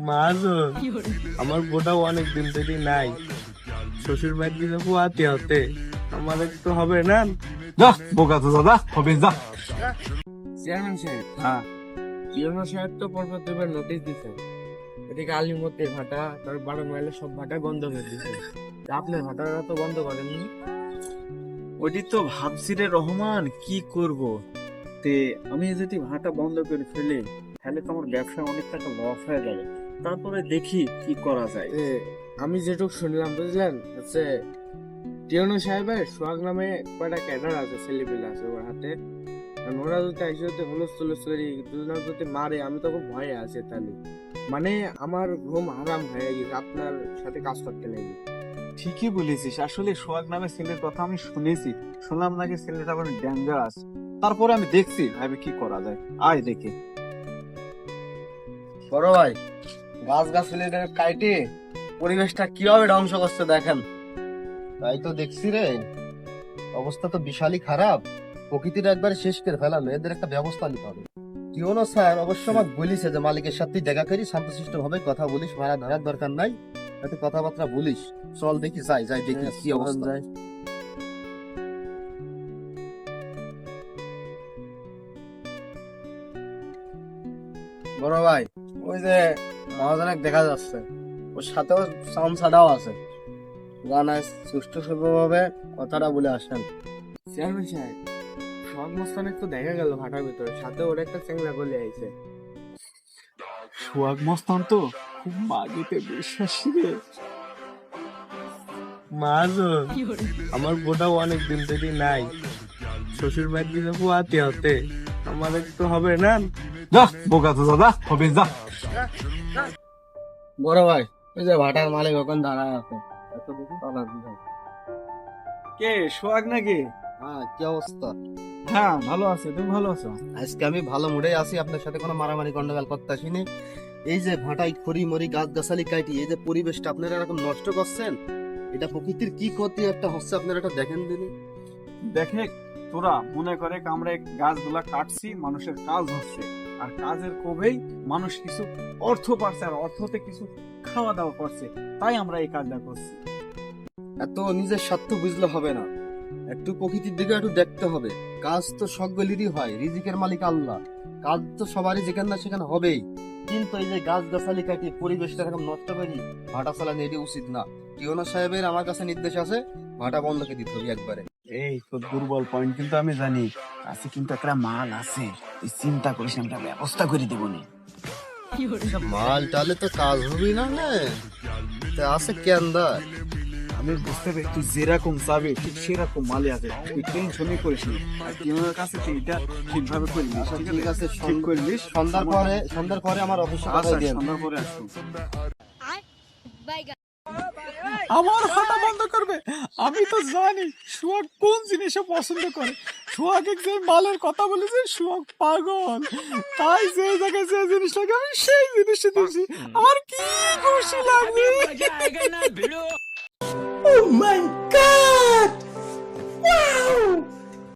মাঝো আমার বোটাও অনেক দিন থেকে নাই, শ্বশুর বাড়ি যাবো আতে হতে, আমার একটু হবে না। যা বোকা তো দাদা হবে যা। চেয়ারম্যান সাহেব, হ্যাঁ ইউনো সাহেব তো পরপর দুবার নোটিশ দিছে, এদিকে আলিমুদ্দির ভাটা, তার 12 মাইলে সব ভাটা বন্ধ করে দিছে। আপনার ভাটাটা তো বন্ধ করেননি? ওইটি তো ভাবছি রে রহমান, কি করব। তে আমি যদি ভাটা বন্ধ করে ফেলি তাহলে তো আমার ব্যবসায় অনেক টাকা লস হয়ে যাবে। তারপরে দেখি কি করা যায়। আমি যেটুকু শুনলাম বুঝলেন, হচ্ছে টিউনো সাহেবের সোহাগ নামে কয়টা ক্যাডার আছে, ছেলেপিলে আছে ওর হাতে। আর ওরা যদি একসাথে হুলস্থুল করি, দুজনে যদি মারে, আমি তখন ভয়ে আছি। তাহলে মানে আমার ঘুম হারাম হয়ে গেছে আপনার সাথে কাজ করতে লেগে। ঠিকই বলেছিস, আসলে সোহাগ নামে ছেলের কথা আমি শুনেছি, শুনলাম নাকি ছেলেটা আবার ডেঞ্জারাস। তারপরে আমি দেখছি ভাবে কি করা যায়, আয় দেখি। বড় ভাই, গাছ গাছালিদের কাইটে পরিবেশটা কিভাবে ধ্বংস করছে দেখেন। তাই তো দেখছি রে, অবস্থা তো বিশালই খারাপ। প্রকৃতির একবার শেষ করে ফেলালো, এদের একটা ব্যবস্থা নিতে হবে। টিওনো স্যার অবশ্য আমাকে বলিছে যে মালিকের সাথে দেখা করি, শান্তশিষ্ট ভাবে কথা বলিস, ভাড়া ধরার দরকার নাই, একটু কথাবার্তা বলিস। চল দেখি, যাই যাই দেখি কি অবস্থা। বড় ভাই, ওই যে মহাজনক দেখা যাচ্ছে, ওর সাথেও সাউন্ড ছাড়াও আছে, গানা সুষ্ঠুভাবে কথাটা বলে আসেন। চেয়ারম্যান সাহেব, সোহাগ মস্তানের তো দেখা গেল ভাটার ভিতরে, সাথে ওর একটা চেংলা গলে আইছে। সোহাগ মস্তান তো খুব মাগিতে বিশ্বাসী রে। মাঝো আমার বোটাও অনেক দিন থেকে নাই, শ্বশুর বাড়ি যাবো আতে হতে, আমার একটু হবে না। যা বোকা তো দাদা হবে যা। বড় ভাই, ওই যে ভাটার মালিক ওখানে দাঁড়ায় আছে। কে সোহাগ নাকি? হ্যাঁ, কি অবস্থা? হ্যাঁ ভালো আছে, তুমি ভালো আছো? আজকে আমি ভালো মুডে আছি, আপনার সাথে কোনো মারামারি গন্ডগোল করতে আসিনি। এই যে ভাটাই খড়ি মরি গাছ গাছালি কাটি, এই যে পরিবেশটা আপনারা এরকম নষ্ট করছেন, এটা প্রকৃতির কি ক্ষতি একটা হচ্ছে, আপনারা এটা দেখেন দিনই। দেখে তোরা মনে করে আমরা এই গাছগুলা কাটছি, মানুষের কাজ হচ্ছে, আর কাজের কোবেই মানুষ কিছু অর্থ পাচ্ছে, আর অর্থতে কিছু খাওয়া দাওয়া করছে, তাই আমরা এই কাজটা করছি। এত নিজের স্বার্থ বুঝলে হবে না, একটু প্রকৃতির দিকে একটু দেখতে হবে। কাজ তো সকলেরই হয়, রিজিকের মালিক আল্লাহ, কাজ তো সবারই যেখানে না সেখানে হবেই। কিন্তু এই যে গাছ গাছালি কাটি পরিবেশটা এরকম নষ্ট করি, ভাটা চালানো এটি উচিত না। টিওনো সাহেবের আমার কাছে নির্দেশ আছে, ভাটা বন্ধ করে দিতে হবে একবারে। এই তোর দুর্বল পয়েন্ট কিন্তু আমি জানি, কাছে কিন্তু একটা মাল আছে, তুই চিন্তা করিস, আমরা ব্যবস্থা করে দিব নি। মাল টালে তো কাজ হবেই না, না তা আছে কেন্দা। আমি বুঝতে পারি তুই যেরকম চাবি ঠিক সেরকম মালে আছে, তুই টেনশনই করিস না। আর টিউনের কাছে তুই এটা ঠিকভাবে করবি, ঠিক আছে, ঠিক করবি। সন্ধ্যার পরে আমার অফিসে আচ্ছা, পাঠাই দেন। সন্ধ্যার পরে আসবো। আমার হাঁটা বন্ধ করবে? আমি তো জানি সোহাগ কোন জিনিসে পছন্দ করে। সোহাগ যে মালের কথা বলেছে, সোহাগ পাগল, তাই যে জায়গায় যে জিনিস লাগে আমি সেই জিনিসটা দিয়েছি। আমার কি খুশি লাগবে! Oh my god! Wow!